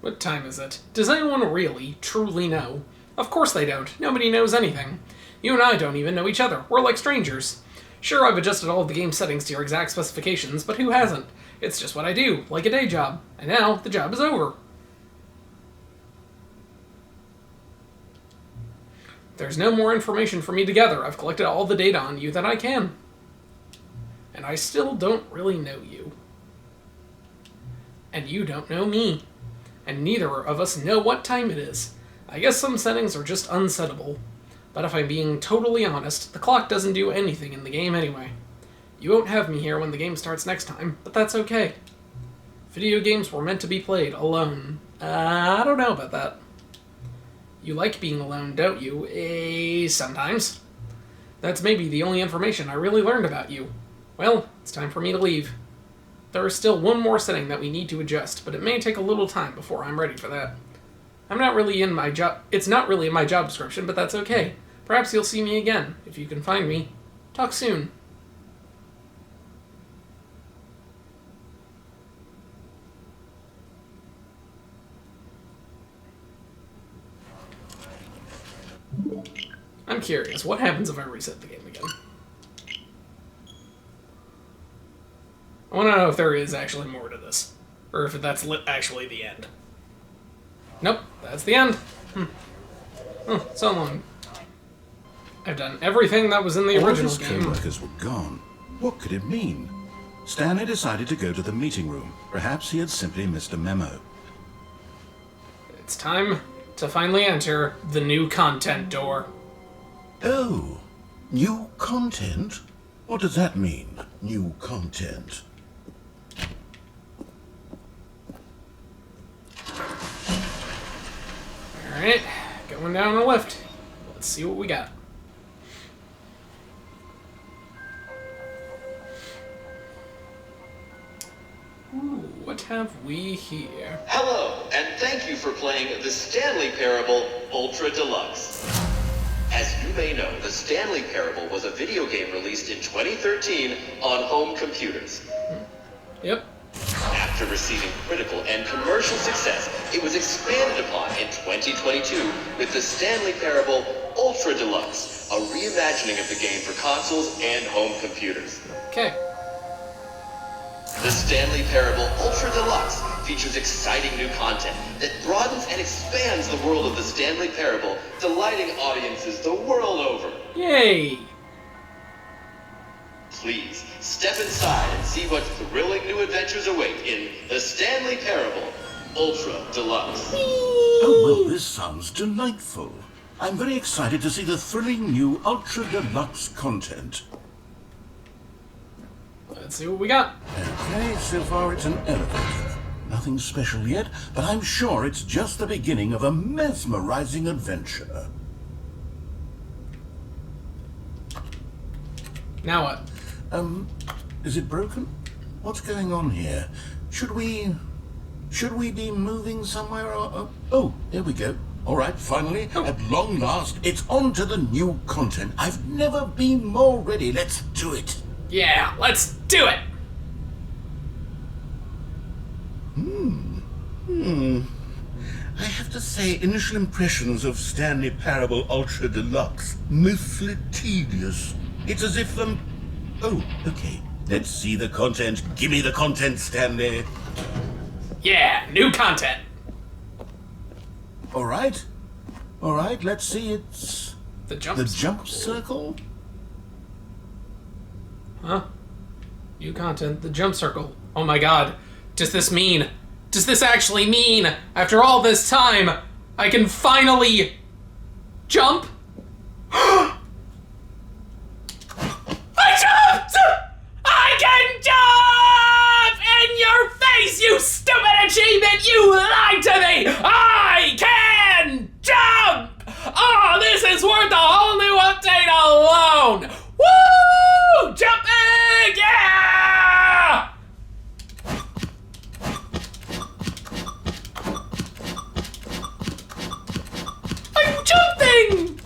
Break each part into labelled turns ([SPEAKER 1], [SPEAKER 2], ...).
[SPEAKER 1] What time is it? Does anyone really, truly know? Of course they don't. Nobody knows anything. You and I don't even know each other. We're like strangers. Sure, I've adjusted all of the game settings to your exact specifications, but who hasn't? It's just what I do, like a day job. And now, the job is over. There's no more information for me to gather. I've collected all the data on you that I can. And I still don't really know you. And you don't know me. And neither of us know what time it is. I guess some settings are just unsettable. But if I'm being totally honest, the clock doesn't do anything in the game anyway. You won't have me here when the game starts next time, but that's okay. Video games were meant to be played alone. I don't know about that. You like being alone, don't you? Sometimes. That's maybe the only information I really learned about you. Well, it's time for me to leave. There is still one more setting that we need to adjust, but it may take a little time before I'm ready for that. It's not really in my job description, but that's okay. Perhaps you'll see me again, if you can find me. Talk soon. I'm curious, what happens if I reset the game again? I want to know if there is actually more to this. Or if that's actually the end. Nope, that's the end. So long. I've done everything that was in the original game.
[SPEAKER 2] All his co-workers were gone. What could it mean? Stanley decided to go to the meeting room. Perhaps he had simply missed a memo.
[SPEAKER 1] It's time to finally enter the new content door.
[SPEAKER 2] Oh, new content? What does that mean, new content?
[SPEAKER 1] Alright, going down the lift. Let's see what we got. Ooh, what have we here?
[SPEAKER 3] Hello, and thank you for playing the Stanley Parable Ultra Deluxe. As you may know, the Stanley Parable was a video game released in 2013 on home computers.
[SPEAKER 1] Yep.
[SPEAKER 3] After receiving critical and commercial success, it was expanded upon in 2022 with the Stanley Parable Ultra Deluxe, a reimagining of the game for consoles and home computers.
[SPEAKER 1] Okay.
[SPEAKER 3] The Stanley Parable Ultra Deluxe features exciting new content that broadens and expands the world of the Stanley Parable, delighting audiences the world over.
[SPEAKER 1] Yay!
[SPEAKER 3] Please, step inside and see what thrilling new adventures await in the Stanley Parable Ultra Deluxe.
[SPEAKER 2] Oh, well, this sounds delightful. I'm very excited to see the thrilling new Ultra Deluxe content.
[SPEAKER 1] Let's see what we got.
[SPEAKER 2] Okay, so far it's an elevator. Nothing special yet, but I'm sure it's just the beginning of a mesmerizing adventure.
[SPEAKER 1] Now what?
[SPEAKER 2] Is it broken? What's going on here? Should we be moving somewhere? Oh, here we go. All right, finally, at long last, it's on to the new content. I've never been more ready. Let's do it.
[SPEAKER 1] Yeah, let's do it!
[SPEAKER 2] I have to say, initial impressions of Stanley Parable Ultra Deluxe, mostly tedious. It's as if, oh, okay. Let's see the content. Give me the content, Stanley.
[SPEAKER 1] Yeah, new content.
[SPEAKER 2] All right, let's see. It's
[SPEAKER 1] The jump.
[SPEAKER 2] the jump circle.
[SPEAKER 1] Huh? New content, the jump circle. Oh my god. Does this actually mean, after all this time, I can finally jump? I jumped! I can jump! In your face, you stupid achievement! You lied to me! I can jump! Oh, this is worth a whole new update alone! Woo! Jumping! Yeah! I'm jumping!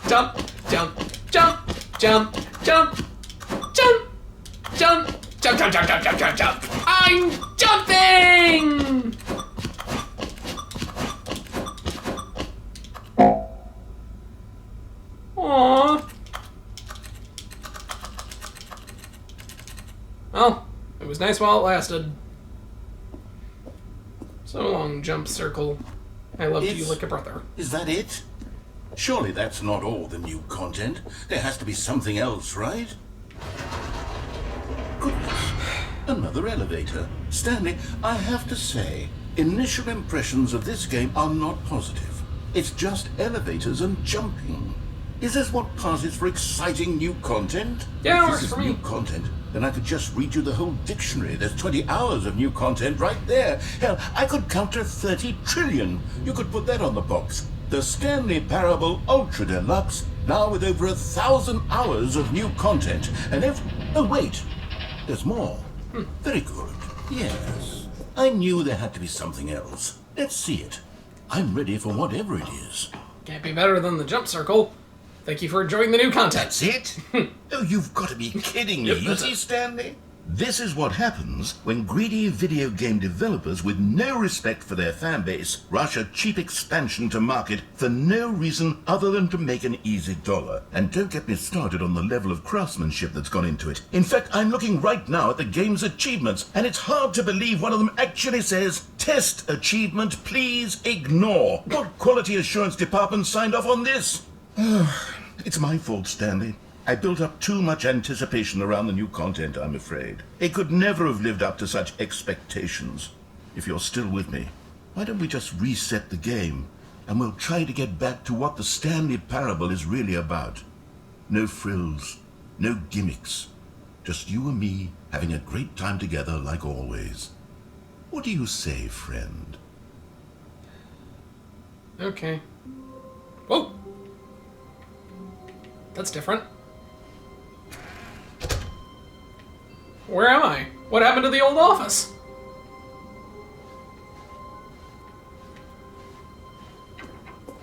[SPEAKER 1] Jump, jump, jump, jump, jump, jump, jump, jump, jump, jump, jump, jump, jump, jump. I'm Jumping! Aww. Well, it was nice while it lasted. So long, jump circle. I loved you like a brother.
[SPEAKER 2] Is that it? Surely that's not all the new content. There has to be something else, right? Goodness. Another elevator. Stanley, I have to say, initial impressions of this game are not positive. It's just elevators and jumping. Is this what passes for exciting new content?
[SPEAKER 1] Yeah, it
[SPEAKER 2] if
[SPEAKER 1] works
[SPEAKER 2] this is
[SPEAKER 1] for me.
[SPEAKER 2] new content, then I could just read you the whole dictionary. There's 20 hours of new content right there. Hell, I could count to 30 trillion. You could put that on the box. The Stanley Parable Ultra Deluxe, now with over 1,000 hours of new content. And oh wait, there's more. Very good. Yes. I knew there had to be something else. Let's see it. I'm ready for whatever it is.
[SPEAKER 1] Can't be better than the jump circle. Thank you for enjoying the new content.
[SPEAKER 2] That's it? Oh, you've got to be kidding me.
[SPEAKER 1] Yep,
[SPEAKER 2] You
[SPEAKER 1] that's
[SPEAKER 2] see,
[SPEAKER 1] it.
[SPEAKER 2] Stanley? This is what happens when greedy video game developers with no respect for their fan base rush a cheap expansion to market for no reason other than to make an easy dollar. And don't get me started on the level of craftsmanship that's gone into it. In fact, I'm looking right now at the game's achievements, and it's hard to believe one of them actually says, "Test achievement, please ignore." What quality assurance department signed off on this? It's my fault, Stanley. I built up too much anticipation around the new content, I'm afraid. It could never have lived up to such expectations. If you're still with me, why don't we just reset the game, and we'll try to get back to what the Stanley Parable is really about. No frills, no gimmicks. Just you and me having a great time together like always. What do you say, friend?
[SPEAKER 1] Okay. Whoa! That's different. Where am I? What happened to the old office?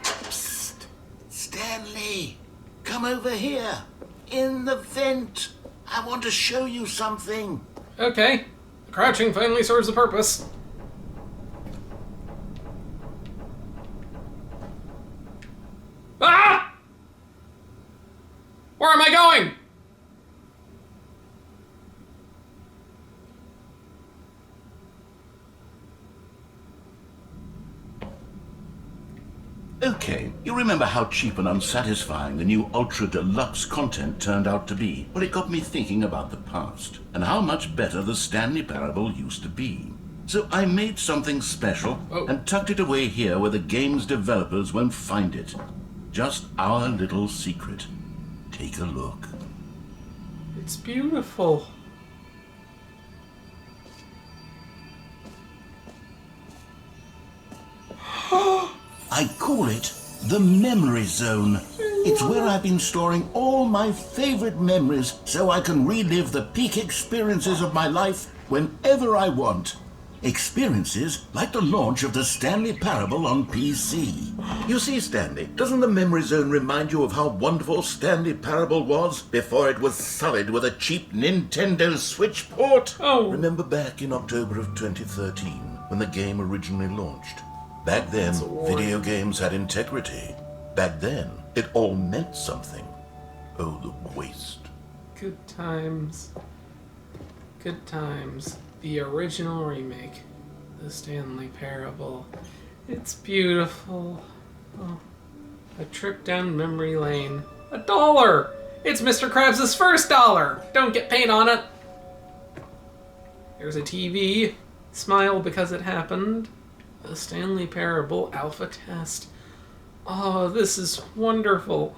[SPEAKER 2] Psst. Stanley, come over here. In the vent. I want to show you something.
[SPEAKER 1] Okay. Crouching finally serves a purpose. Ah! Where am I going?
[SPEAKER 2] Okay, you remember how cheap and unsatisfying the new Ultra Deluxe content turned out to be? Well, it got me thinking about the past, and how much better the Stanley Parable used to be. So I made something special and tucked it away here where the game's developers won't find it. Just our little secret. Take a look.
[SPEAKER 1] It's beautiful.
[SPEAKER 2] I call it the Memory Zone. It's where I've been storing all my favorite memories so I can relive the peak experiences of my life whenever I want. Experiences like the launch of the Stanley Parable on PC. You see, Stanley, doesn't the Memory Zone remind you of how wonderful Stanley Parable was before it was sullied with a cheap Nintendo Switch port?
[SPEAKER 1] Oh.
[SPEAKER 2] Remember back in October of 2013 when the game originally launched? Back then, video games had integrity. Back then, it all meant something. Oh, the waste.
[SPEAKER 1] Good times. Good times. The original remake. The Stanley Parable. It's beautiful. Oh, a trip down memory lane. $1! It's Mr. Krabs' first dollar! Don't get paint on it! There's a TV. Smile because it happened. The Stanley Parable Alpha Test. Oh, this is wonderful.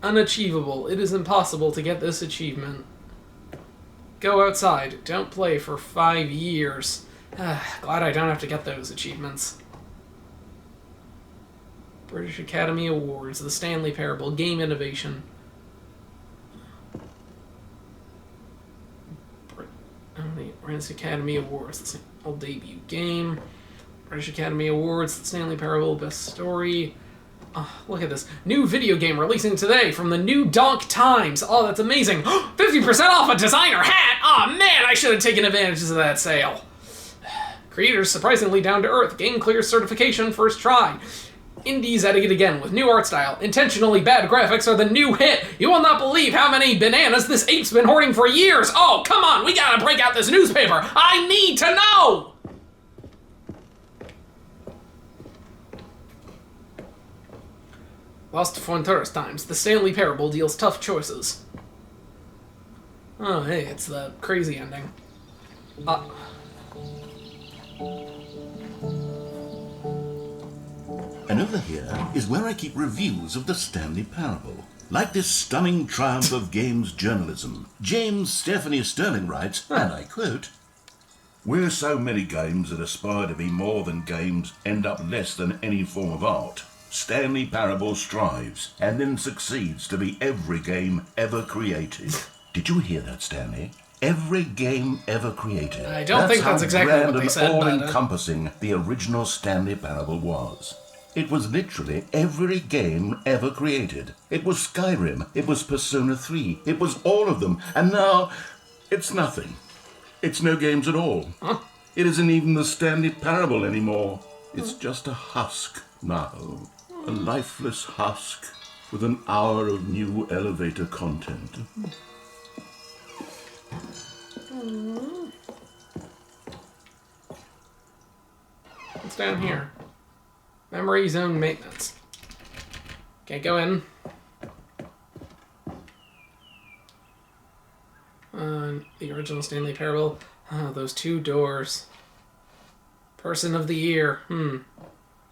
[SPEAKER 1] Unachievable. It is impossible to get this achievement. Go outside. Don't play for 5 years. Glad I don't have to get those achievements. British Academy Awards. The Stanley Parable. Game Innovation. British Academy Awards. The single debut game. British Academy Awards, The Stanley Parable, Best Story. Oh, look at this. New video game releasing today from the New Donk Times. Oh, that's amazing. 50% off a designer hat! Aw, man, I should have taken advantage of that sale. Creators surprisingly down to earth. Game clears certification first try. Indies at it again with new art style. Intentionally bad graphics are the new hit. You will not believe how many bananas this ape's been hoarding for years. Oh, come on, we gotta break out this newspaper. I need to know! Lost Fronteras times. The Stanley Parable deals tough choices. Oh, hey, it's the crazy ending.
[SPEAKER 2] And over here is where I keep reviews of the Stanley Parable. Like this stunning triumph of games journalism, James Stephanie Sterling writes, and I quote, "Where so many games that aspire to be more than games end up less than any form of art, Stanley Parable strives and then succeeds to be every game ever created." Did you hear that, Stanley? Every game ever created.
[SPEAKER 1] I don't think that's exactly what they said, but...
[SPEAKER 2] all-encompassing the original Stanley Parable was. It was literally every game ever created. It was Skyrim, it was Persona 3, it was all of them, and now it's nothing. It's no games at all.
[SPEAKER 1] Huh?
[SPEAKER 2] It isn't even the Stanley Parable anymore. It's just a husk now. A lifeless husk with an hour of new elevator content.
[SPEAKER 1] What's down here? Memory zone maintenance. Can't go in. The original Stanley Parable. Oh, those two doors. Person of the year.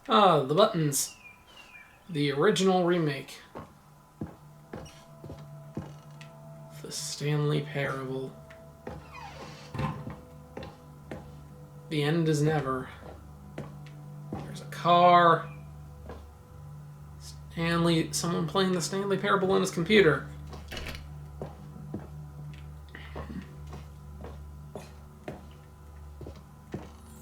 [SPEAKER 1] Ah, the buttons. The original remake. The Stanley Parable. The end is never. There's a car. Someone playing the Stanley Parable on his computer.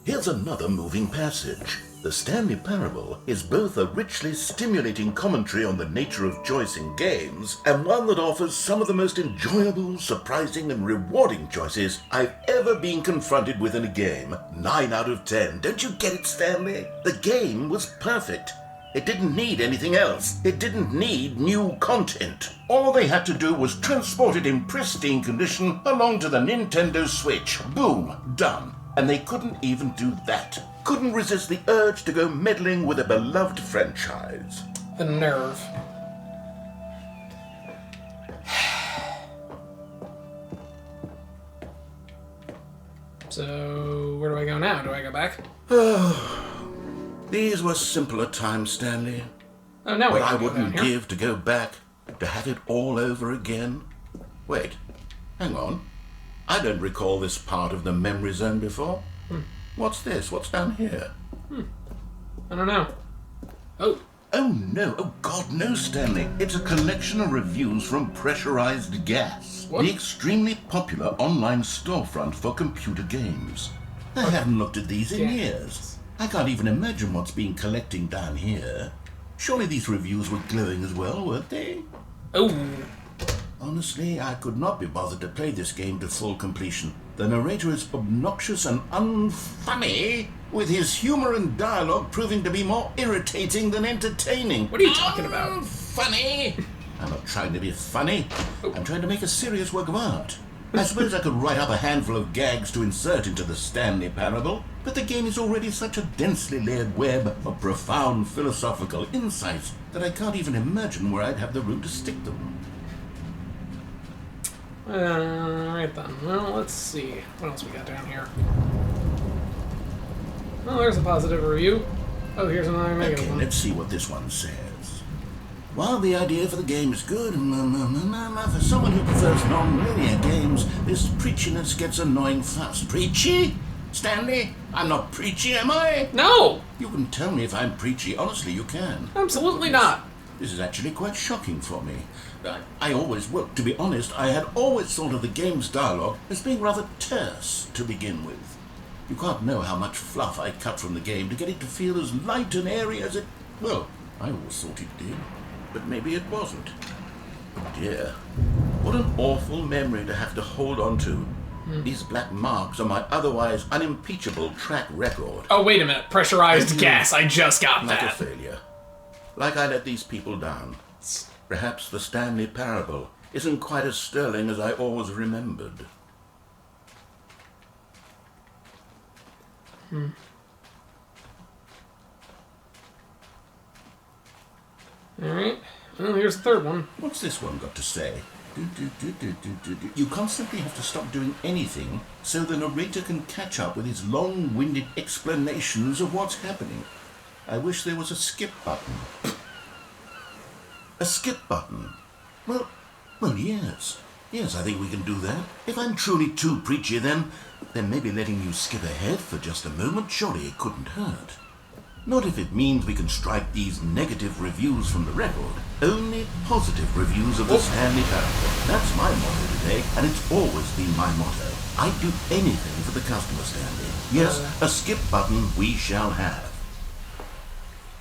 [SPEAKER 2] Here's another moving passage. The Stanley Parable is both a richly stimulating commentary on the nature of choice in games, and one that offers some of the most enjoyable, surprising, and rewarding choices I've ever been confronted with in a game. 9 out of 10. Don't you get it, Stanley? The game was perfect. It didn't need anything else. It didn't need new content. All they had to do was transport it in pristine condition along to the Nintendo Switch. Boom, done. And they couldn't even do that. Couldn't resist the urge to go meddling with a beloved franchise.
[SPEAKER 1] The nerve. So, where do I go now? Do I go back?
[SPEAKER 2] These were simpler times, Stanley.
[SPEAKER 1] Oh, now we
[SPEAKER 2] What I
[SPEAKER 1] can go down
[SPEAKER 2] wouldn't
[SPEAKER 1] here.
[SPEAKER 2] give to go back, to have it all over again. Wait, hang on. I don't recall this part of the memory zone before. What's this? What's down here?
[SPEAKER 1] I don't know. Oh.
[SPEAKER 2] Oh no, oh God, no, Stanley. It's a collection of reviews from Pressurized Gas,
[SPEAKER 1] What?
[SPEAKER 2] the extremely popular online storefront for computer games. I haven't looked at these in
[SPEAKER 1] Gas.
[SPEAKER 2] years. I can't even imagine what's been collecting down here. Surely these reviews were glowing as well, weren't they?
[SPEAKER 1] Oh.
[SPEAKER 2] Honestly, I could not be bothered to play this game to full completion. The narrator is obnoxious and unfunny, with his humor and dialogue proving to be more irritating than entertaining.
[SPEAKER 1] What are you talking about?
[SPEAKER 2] Funny? I'm not trying to be funny. I'm trying to make a serious work of art. I suppose I could write up a handful of gags to insert into the Stanley Parable, but the game is already such a densely layered web of profound philosophical insights that I can't even imagine where I'd have the room to stick them.
[SPEAKER 1] Right then. Well, let's see. What else we got down here? Oh, there's a positive review. Oh, here's another negative
[SPEAKER 2] Okay,
[SPEAKER 1] one.
[SPEAKER 2] let's see what this one says. While the idea for the game is good, for someone who prefers non-linear games, this preachiness gets annoying fast. Preachy? Stanley? I'm not preachy, am I?
[SPEAKER 1] No!
[SPEAKER 2] You can tell me if I'm preachy. Honestly, you can.
[SPEAKER 1] Absolutely not.
[SPEAKER 2] This is actually quite shocking for me. To be honest, I had always thought of the game's dialogue as being rather terse to begin with. You can't know how much fluff I cut from the game to get it to feel as light and airy as it... Well, I always thought it did, but maybe it wasn't. Oh dear, what an awful memory to have to hold on to. These black marks are my otherwise unimpeachable track record.
[SPEAKER 1] Oh, wait a minute. Pressurized gas. I just got
[SPEAKER 2] Like a
[SPEAKER 1] that.
[SPEAKER 2] failure. Like I let these people down. Perhaps the Stanley Parable isn't quite as sterling as I always remembered.
[SPEAKER 1] Alright. Well, here's the third one.
[SPEAKER 2] What's this one got to say? You constantly have to stop doing anything so the narrator can catch up with his long-winded explanations of what's happening. I wish there was a skip button. A skip button? Well, yes. Yes, I think we can do that. If I'm truly too preachy, then maybe letting you skip ahead for just a moment, surely it couldn't hurt. Not if it means we can strike these negative reviews from the record. Only positive reviews of the Stanley Parable. That's my motto today, and it's always been my motto. I'd do anything for the customer, Stanley. Yes, a skip button we shall have.